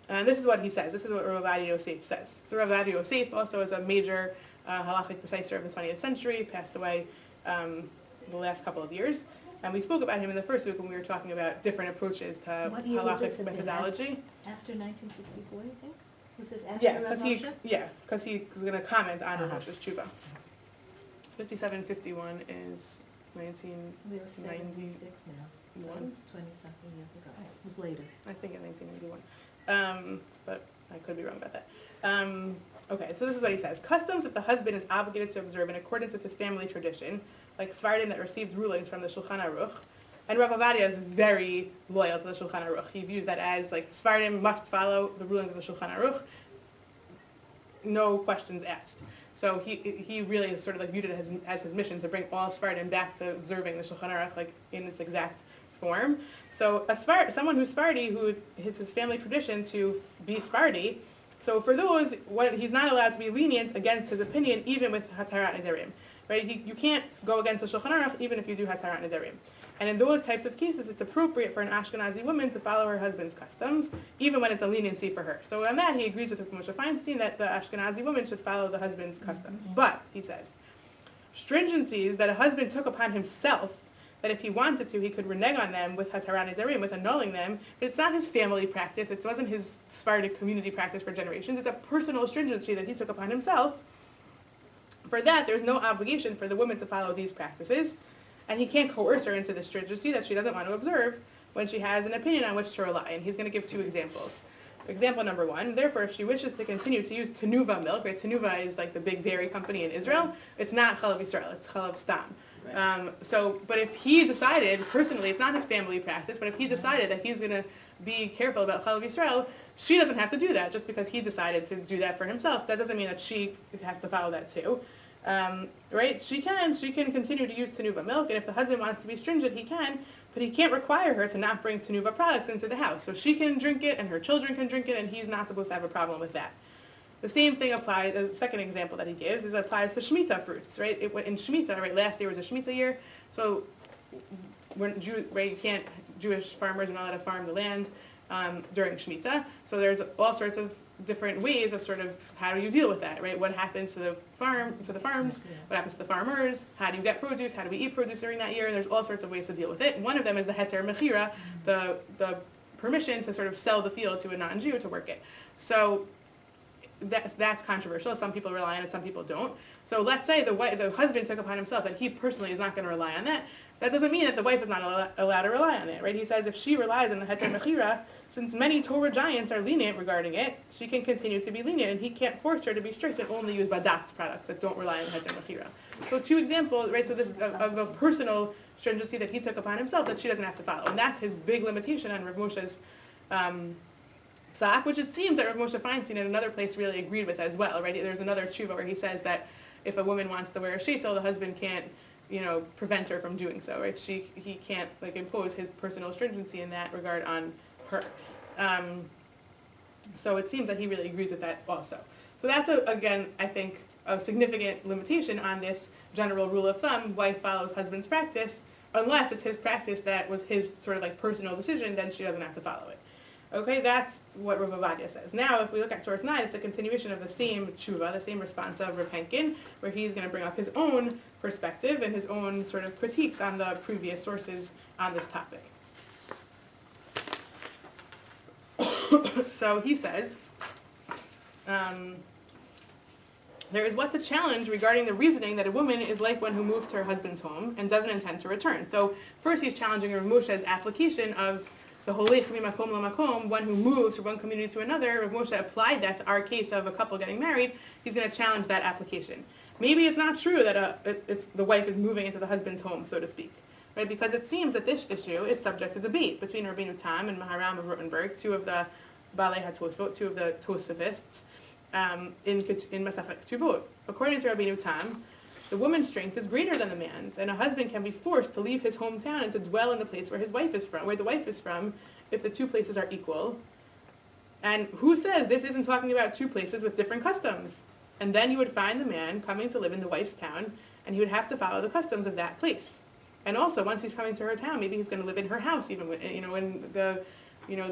[SPEAKER 1] This is what he says. This is what Rav Ovadia Yosef says. So Rav Ovadia Yosef also is a major halachic decisive of the 20th century, passed away the last couple of years. And we spoke about him in the first week when we were talking about different approaches to
[SPEAKER 2] What year would this
[SPEAKER 1] halachic
[SPEAKER 2] have been?
[SPEAKER 1] methodology.
[SPEAKER 2] After 1964, you think? Was this after
[SPEAKER 1] Yeah,
[SPEAKER 2] Rav Moshe?
[SPEAKER 1] because he's going to comment on Rav
[SPEAKER 2] Uh-huh.
[SPEAKER 1] Moshe's tshuva. 5751 is
[SPEAKER 2] We were
[SPEAKER 1] 1991.
[SPEAKER 2] 76 now, so it's 20-something years ago. It was later.
[SPEAKER 1] I think in 1991. But I could be wrong about that. Okay, so this is what he says. Customs that the husband is obligated to observe in accordance with his family tradition, like Svardim that received rulings from the Shulchan Aruch. And Rav Ovadia is very loyal to the Shulchan Aruch. He views that as like Svardim must follow the rulings of the Shulchan Aruch, no questions asked. So he really sort of like viewed it as his mission to bring all Svardim back to observing the Shulchan Aruch like in its exact form. So someone who's Sephardi, who it's his family tradition to be Sephardi, so for those, he's not allowed to be lenient against his opinion, even with Hatarat Nedarim, right? You can't go against the Shulchan Aruch even if you do Hatarat Nedarim. And in those types of cases, it's appropriate for an Ashkenazi woman to follow her husband's customs, even when it's a leniency for her. So on that, he agrees with Moshe Feinstein that the Ashkenazi woman should follow the husband's customs. But, he says, stringencies that a husband took upon himself, that if he wanted to, he could renege on them with Hatarat Nedarim, with annulling them. It's not his family practice. It wasn't his Sephardic community practice for generations. It's a personal stringency that he took upon himself. For that, there's no obligation for the woman to follow these practices, and he can't coerce her into the stringency that she doesn't want to observe when she has an opinion on which to rely. And he's going to give 2 examples. Example number 1, therefore, if she wishes to continue to use Tenuva milk, right? Tenuva is like the big dairy company in Israel. It's not Chalav Yisrael, it's Chalav Stam. But if he decided, personally, it's not his family practice, but if he decided that he's going to be careful about Chalav Yisrael, she doesn't have to do that just because he decided to do that for himself. That doesn't mean that she has to follow that too. Right? She can continue to use Tenuva milk, and if the husband wants to be stringent, he can, but he can't require her to not bring Tenuva products into the house. So she can drink it, and her children can drink it, and he's not supposed to have a problem with that. The same thing applies, the second example that he gives is applies to Shemitah fruits, right? In Shemitah, right, last year was a Shemitah year, so Jewish farmers are not allowed to farm the land during Shemitah, so there's all sorts of different ways of sort of how do you deal with that, right? What happens to the farms, what happens to the farmers, how do you get produce, how do we eat produce during that year, and there's all sorts of ways to deal with it. One of them is the heter mechira, the permission to sort of sell the field to a non-Jew to work it. So that's controversial. Some people rely on it, some people don't. So let's say the husband took upon himself that he personally is not going to rely on that. That doesn't mean that the wife is not allowed to rely on it, right? He says if she relies on the heter mechira, since many Torah giants are lenient regarding it, she can continue to be lenient, and he can't force her to be strict and only use badatz products that don't rely on the heter mechira. So 2 examples, right? So this of a personal stringency that he took upon himself that she doesn't have to follow, and that's his big limitation on Rav Moshe's psak, which it seems that Rav Moshe Feinstein in another place really agreed with as well, right? There's another tshuva where he says that if a woman wants to wear a sheitel, the husband can't, prevent her from doing so, right? He can't impose his personal stringency in that regard on her. So it seems that he really agrees with that also. So that's again, I think, a significant limitation on this general rule of thumb: wife follows husband's practice, unless it's his practice that was his sort of personal decision, then she doesn't have to follow it. Okay, that's what Rav Ovadia says. Now, if we look at source 9, it's a continuation of the same tshuva, the same response of Rav Henkin, where he's going to bring up his own perspective and his own sort of critiques on the previous sources on this topic. So he says, there is what's a challenge regarding the reasoning that a woman is like one who moves to her husband's home and doesn't intend to return. So first he's challenging Rav Moshe's application of the holech mimakom lamakom, one who moves from one community to another. Rav Moshe applied that to our case of a couple getting married. He's going to challenge that application. Maybe it's not true that it's the wife is moving into the husband's home, so to speak, right? Because it seems that this issue is subject to debate between Rabbeinu Tam and Maharam of Rotenberg, 2 of the Balei HaTosfot, 2 of the Tosafists, in Masachet Ketubot. According to Rabbeinu Tam, the woman's strength is greater than the man's, and a husband can be forced to leave his hometown and to dwell in the place where his wife is from, where the wife is from, if the 2 places are equal. And who says this isn't talking about 2 places with different customs? And then you would find the man coming to live in the wife's town, and he would have to follow the customs of that place. And also, once he's coming to her town, maybe he's going to live in her house, even in the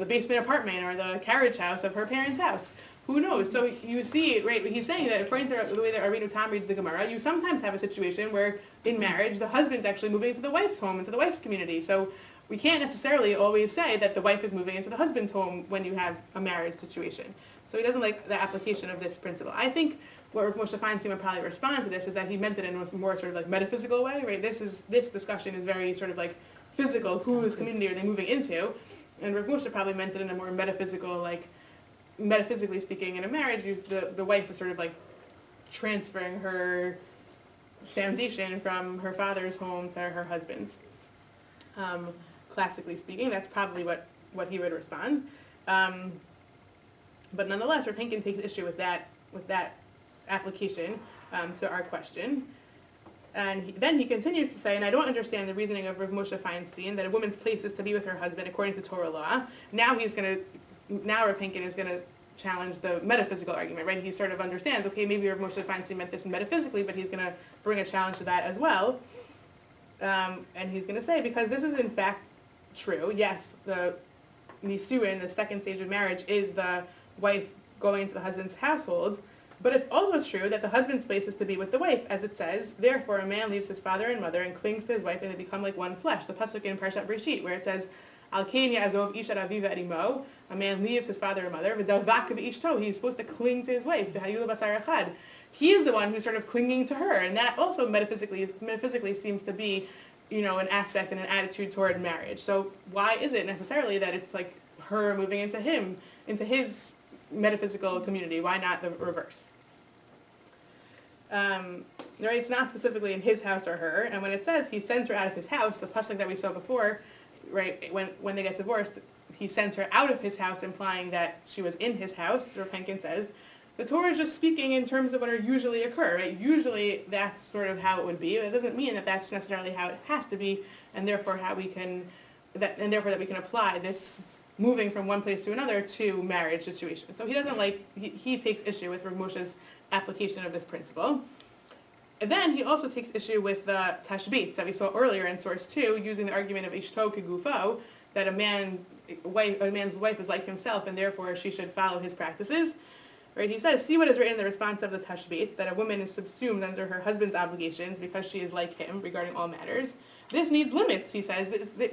[SPEAKER 1] basement apartment or the carriage house of her parents' house. Who knows? So you see, right, he's saying that according to the way that Rabbeinu Tam reads the Gemara, you sometimes have a situation where in marriage, the husband's actually moving into the wife's home, into the wife's community. So we can't necessarily always say that the wife is moving into the husband's home when you have a marriage situation. So he doesn't like the application of this principle. I think what Rav Moshe Feinstein would probably respond to this is that he meant it in a more sort of metaphysical way, right? This discussion is very sort of physical. Whose community are they moving into? And Rav Moshe probably meant it in a more metaphysical, metaphysically speaking, in a marriage, the wife is sort of like transferring her foundation from her father's home to her husband's. Classically speaking, that's probably what he would respond. But nonetheless, Rav Henkin takes issue with that application to our question. And then he continues to say, and I don't understand the reasoning of Rav Moshe Feinstein, that a woman's place is to be with her husband according to Torah law. Now Rav Henkin is going to challenge the metaphysical argument, right? He sort of understands, okay, maybe Rav Moshe Feinstein meant this metaphysically, but he's going to bring a challenge to that as well. And he's going to say, because this is in fact true, yes, the nisuin, the second stage of marriage, is the wife going into the husband's household, but it's also true that the husband's place is to be with the wife, as it says, therefore a man leaves his father and mother and clings to his wife, and they become like one flesh. The pasuk in Parshat Breshit, where it says, Al kein ya'azov ish et aviv et imo, a man leaves his father and mother, v'davak b'ishto, he's supposed to cling to his wife, v'hayu basar echad. He is the one who's sort of clinging to her, and that also metaphysically seems to be, an aspect and an attitude toward marriage. So why is it necessarily that it's like her moving into his metaphysical community? Why not the reverse? Right, it's not specifically in his house or her, and when it says he sends her out of his house, the pasuk that we saw before, right, when they get divorced, he sends her out of his house, implying that she was in his house. Rav Henkin says the Torah is just speaking in terms of what are usually occur, right? Usually that's sort of how it would be. It doesn't mean that that's necessarily how it has to be, and therefore that we can apply this moving from one place to another to marriage situation. So he doesn't he takes issue with Rav Moshe's application of this principle. And then he also takes issue with the tashbitz that we saw earlier in source 2, using the argument of ishto kegufo, that a man's wife is like himself, and therefore she should follow his practices. Right? He says, see what is written in the response of the tashbitz, that a woman is subsumed under her husband's obligations because she is like him regarding all matters. This needs limits, he says.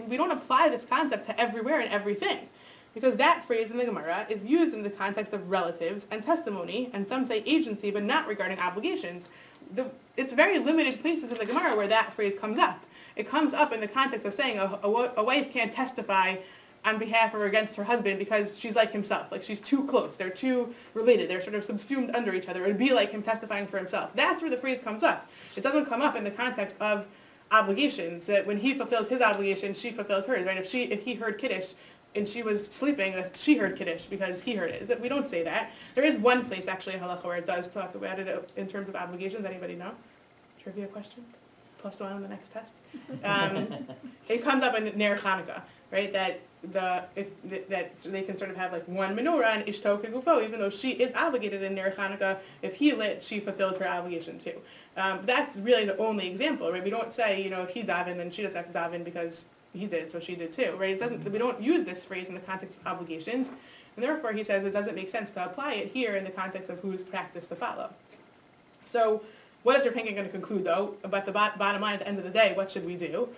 [SPEAKER 1] We don't apply this concept to everywhere and everything. Because that phrase in the Gemara is used in the context of relatives and testimony, and some say agency, but not regarding obligations. It's very limited places in the Gemara where that phrase comes up. It comes up in the context of saying a wife can't testify on behalf or against her husband because she's like himself. Like she's too close. They're too related. They're sort of subsumed under each other. It would be like him testifying for himself. That's where the phrase comes up. It doesn't come up in the context of obligations, that when he fulfills his obligation, she fulfills hers, right? If he heard Kiddush and she was sleeping, she heard Kiddush because he heard it. We don't say that. There is one place actually in Halacha where it does talk about it in terms of obligations. Anybody know? Trivia question? +1 on the next test. It comes up in Ner Chanukah, right? That so they can sort of have like one menorah and ishto kegufo, even though she is obligated in Ner Chanukah. If he lit, she fulfilled her obligation too. That's really the only example, right? We don't say, if he davened, then she doesn't have to daven because he did, so she did too, right? We don't use this phrase in the context of obligations, and therefore he says it doesn't make sense to apply it here in the context of whose practice to follow. So what is Rav Henkin going to conclude, though, about the bottom line at the end of the day? What should we do?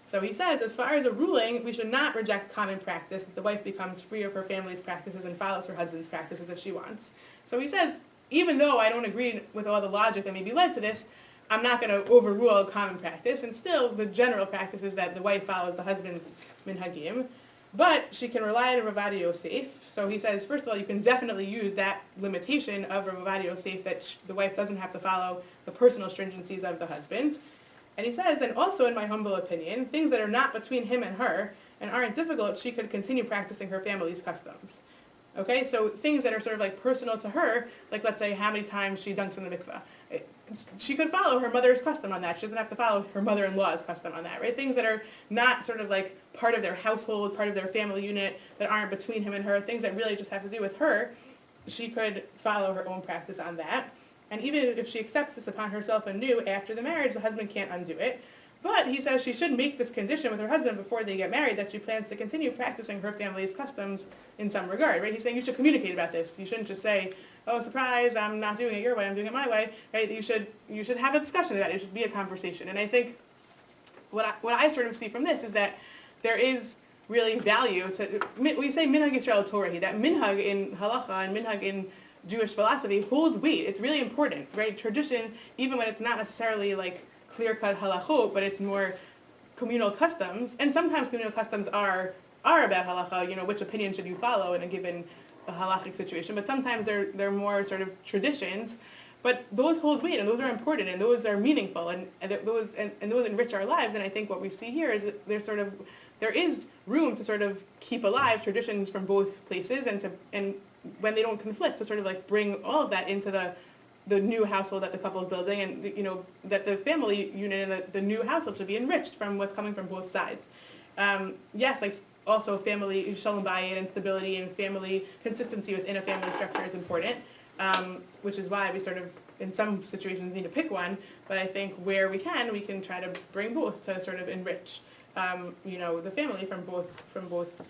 [SPEAKER 1] So he says, as far as a ruling, we should not reject common practice, that the wife becomes free of her family's practices and follows her husband's practices if she wants. So he says, even though I don't agree with all the logic that maybe led to this, I'm not going to overrule common practice, and still the general practice is that the wife follows the husband's minhagim, but she can rely on Rav Ovadia Yosef. So he says, first of all, you can definitely use that limitation of Rav Ovadia Yosef, that the wife doesn't have to follow the personal stringencies of the husband. And he says, and also in my humble opinion, things that are not between him and her and aren't difficult, she could continue practicing her family's customs. Okay, so things that are sort of like personal to her, like let's say how many times she dunks in the mikveh. She could follow her mother's custom on that. She doesn't have to follow her mother-in-law's custom on that, right? Things that are not sort of like part of their household, part of their family unit, that aren't between him and her, things that really just have to do with her, she could follow her own practice on that. And even if she accepts this upon herself anew after the marriage, the husband can't undo it. But he says she should make this condition with her husband before they get married, that she plans to continue practicing her family's customs in some regard, right? He's saying you should communicate about this. You shouldn't just say, oh, surprise, I'm not doing it your way, I'm doing it my way, right? You should have a discussion about it. It should be a conversation. And I think what I sort of see from this is that there is really value to, we say minhag Yisrael Torahi, that minhag in halacha and minhag in Jewish philosophy holds weight. It's really important, right? Tradition, even when it's not necessarily like clear-cut halachot, but it's more communal customs, and sometimes communal customs are about halacha, which opinion should you follow in a given a halachic situation, but sometimes they're more sort of traditions. But those hold weight, and those are important, and those are meaningful, and those enrich our lives. And I think what we see here is that there is room to sort of keep alive traditions from both places, and when they don't conflict, to sort of like bring all of that into the new household that the couple is building, and that the family unit and the new household should be enriched from what's coming from both sides. Yes, like also family shalom bayit and stability and family consistency within a family structure is important. Which is why we sort of, in some situations, need to pick one, but I think where we can try to bring both to sort of enrich, the family from both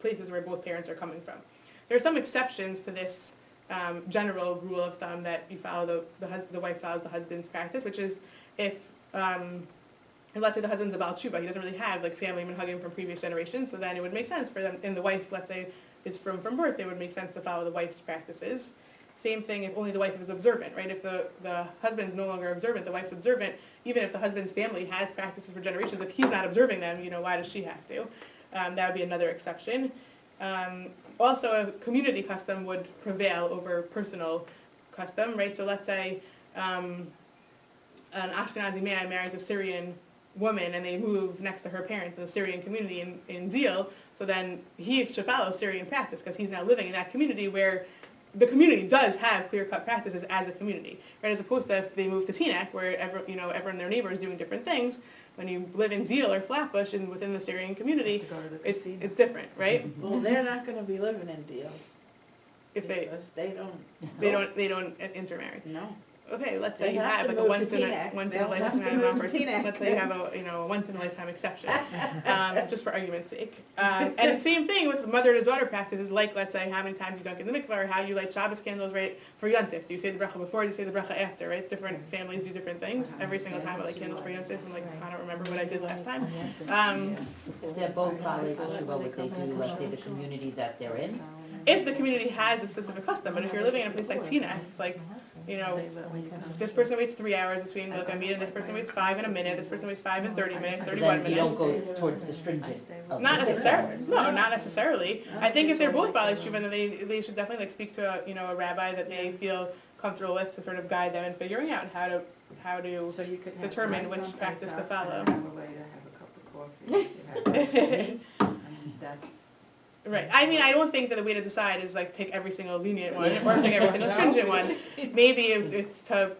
[SPEAKER 1] places where both parents are coming from. There are some exceptions to this general rule of thumb that you follow the wife follows the husband's practice, which is if let's say the husband's a Baal Tshuva, he doesn't really have like family minhagim from previous generations, so then it would make sense for them, and the wife, let's say, is from birth, it would make sense to follow the wife's practices. Same thing if only the wife is observant, right? If the husband's no longer observant, the wife's observant, even if the husband's family has practices for generations, if he's not observing them, why does she have to? That would be another exception. Also, a community custom would prevail over personal custom, right? So let's say an Ashkenazi man marries a Syrian woman and they move next to her parents in the Syrian community in Deal, so then he should follow Syrian practice because he's now living in that community where the community does have clear-cut practices as a community, right? As opposed to if they move to Teaneck, where everyone, their neighbor is doing different things. When you live in Deal or Flatbush and within the Syrian community, it's different, right?
[SPEAKER 4] Well, they're not gonna be living in Deal.
[SPEAKER 1] If
[SPEAKER 4] Because they don't
[SPEAKER 1] intermarry.
[SPEAKER 4] No.
[SPEAKER 1] Okay, let's say
[SPEAKER 4] They
[SPEAKER 1] you
[SPEAKER 4] have
[SPEAKER 1] have
[SPEAKER 4] to
[SPEAKER 1] like a
[SPEAKER 4] move
[SPEAKER 1] once
[SPEAKER 4] to
[SPEAKER 1] in a
[SPEAKER 4] Teaneck.
[SPEAKER 1] once in
[SPEAKER 4] They'll
[SPEAKER 1] a
[SPEAKER 4] have to
[SPEAKER 1] lifetime
[SPEAKER 4] move to
[SPEAKER 1] opportunity.
[SPEAKER 4] Teaneck.
[SPEAKER 1] Let's say you have a once in a lifetime exception, just for argument's sake. And same thing with mother to daughter practices, like let's say how many times you dunk in the mikvah or how you light Shabbos candles, right? For Yontif, do you say the bracha before? Do you say the bracha after? Right? Different families do different things. Every single time I light candles for Yontif, I'm like, I don't remember what I did last time.
[SPEAKER 5] They're both valid tshuva, what they do, let's say the community that they're in.
[SPEAKER 1] If the community has a specific custom, but if you're living in a place like Tina, it's like, this person waits 3 hours between look and this person waits 5 in a minute, this person waits 5 in 30 minutes,
[SPEAKER 5] So
[SPEAKER 1] 31
[SPEAKER 5] then you don't
[SPEAKER 1] minutes.
[SPEAKER 5] go towards the stringent of
[SPEAKER 1] Not
[SPEAKER 5] the 6
[SPEAKER 1] necessarily.
[SPEAKER 5] hours.
[SPEAKER 1] No, not necessarily. I think if they're both Baalei Teshuva, then they should definitely like speak to a rabbi that they feel comfortable with to sort of guide them in figuring out how to
[SPEAKER 6] So you could have
[SPEAKER 1] determine
[SPEAKER 6] one
[SPEAKER 1] which
[SPEAKER 6] someplace
[SPEAKER 1] practice to
[SPEAKER 6] up,
[SPEAKER 1] follow.
[SPEAKER 6] and an hour later have a cup of coffee, you have meat, and that's.
[SPEAKER 1] Right. I mean, I don't think that the way to decide is like pick every single lenient one or pick every single stringent one. Maybe it's to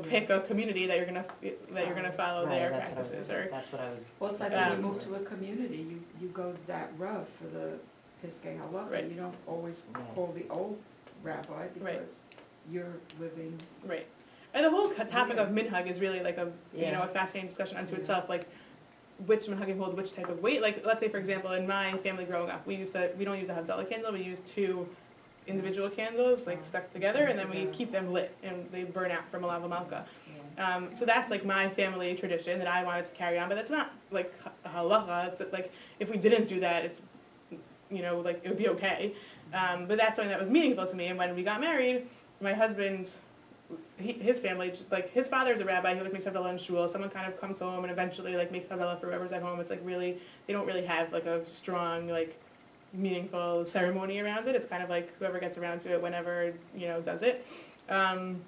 [SPEAKER 1] pick a community that you're gonna follow
[SPEAKER 5] Right,
[SPEAKER 1] their
[SPEAKER 5] that's what I was-
[SPEAKER 1] practices or.
[SPEAKER 5] That's what I was.
[SPEAKER 6] Well, it's like when you move to a community, you go that route for the Piskei Halacha.
[SPEAKER 1] Right.
[SPEAKER 6] You don't always
[SPEAKER 5] Right.
[SPEAKER 6] call the old rabbi
[SPEAKER 1] Right.
[SPEAKER 6] because you're living.
[SPEAKER 1] Right. And the whole topic of minhag is really like a
[SPEAKER 5] Yeah.
[SPEAKER 1] a fascinating discussion unto
[SPEAKER 6] Yeah.
[SPEAKER 1] itself. Like which minhagim holds which type of weight. Like let's say for example, in my family growing up, we don't use a Havdalah candle. We use 2 individual candles like stuck together, and then we keep them lit and they burn out from Malav Malka. So that's like my family tradition that I wanted to carry on, but that's not like a halacha. It's like if we didn't do that, it's like it would be okay. But that's something that was meaningful to me. And when we got married, my husband, his family, like his father's a rabbi, he always makes Havdalah in shul. Someone kind of comes home and eventually like makes Havdalah for whoever's at home. It's like really, they don't really have like a strong like meaningful ceremony around it. It's kind of like whoever gets around to it whenever does it. And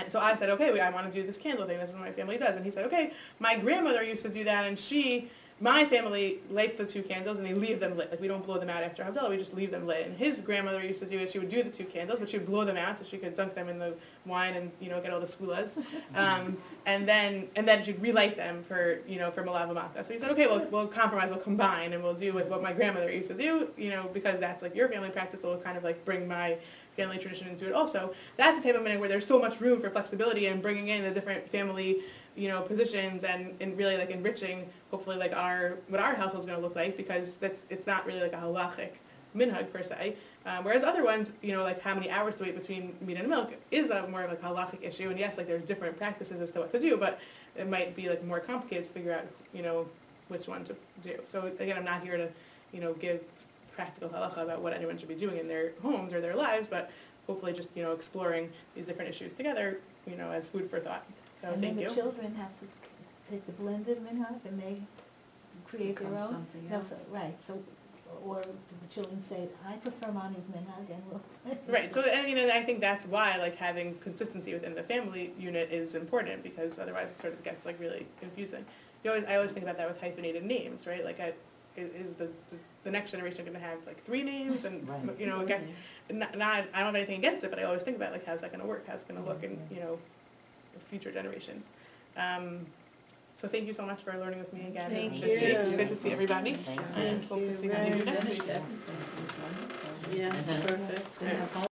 [SPEAKER 1] so I said, okay, I want to do this candle thing. This is what my family does. And he said, okay, my grandmother used to do that, and my family lights the 2 candles and they leave them lit. Like we don't blow them out after Havdalah, we just leave them lit. And his grandmother used to do it, she would do the 2 candles, but she would blow them out so she could dunk them in the wine and, get all the skulas. And then she'd relight them for Malav Malka. So he said, okay, we'll compromise, we'll combine, and we'll do like what my grandmother used to do, because that's like your family practice, we'll kind of like bring my family tradition into it also. That's the type of minute where there's so much room for flexibility and bringing in the different family positions and really like enriching hopefully like what our household's going to look like, because it's not really like a halachic minhag per se. Whereas other ones, like how many hours to wait between meat and milk is a more like halachic issue. And yes, like there's different practices as to what to do, but it might be like more complicated to figure out, which one to do. So again, I'm not here to, give practical halacha about what anyone should be doing in their homes or their lives, but hopefully just, exploring these different issues together, as food for thought. So
[SPEAKER 2] And then
[SPEAKER 1] thank you.
[SPEAKER 2] the children have to take the blended minhag and they create their
[SPEAKER 6] Becomes
[SPEAKER 2] own.
[SPEAKER 6] something
[SPEAKER 2] No,
[SPEAKER 6] else.
[SPEAKER 2] so- Right, so or do the children say, I prefer mommy's minhag, and we'll.
[SPEAKER 1] Right, so, and, you know, and I think that's why, like, having consistency within the family unit is important, because otherwise it sort of gets, like, really confusing. I always think about that with hyphenated names, right? Like, is the next generation gonna have, like, 3 names, and,
[SPEAKER 5] Right.
[SPEAKER 1] you know, it gets, not, I don't have anything against it, but I always think about, like, how's that gonna work, how's it gonna look in, you know, future generations. So thank you so much for learning with me again.
[SPEAKER 4] Thank
[SPEAKER 1] Good to see-
[SPEAKER 4] you.
[SPEAKER 1] Good to see everybody.
[SPEAKER 5] Thank you.
[SPEAKER 4] Thank
[SPEAKER 1] Hope to
[SPEAKER 4] you
[SPEAKER 1] see many of you
[SPEAKER 4] very
[SPEAKER 1] next
[SPEAKER 4] much.
[SPEAKER 1] week.
[SPEAKER 4] Yeah, perfect.
[SPEAKER 1] All right.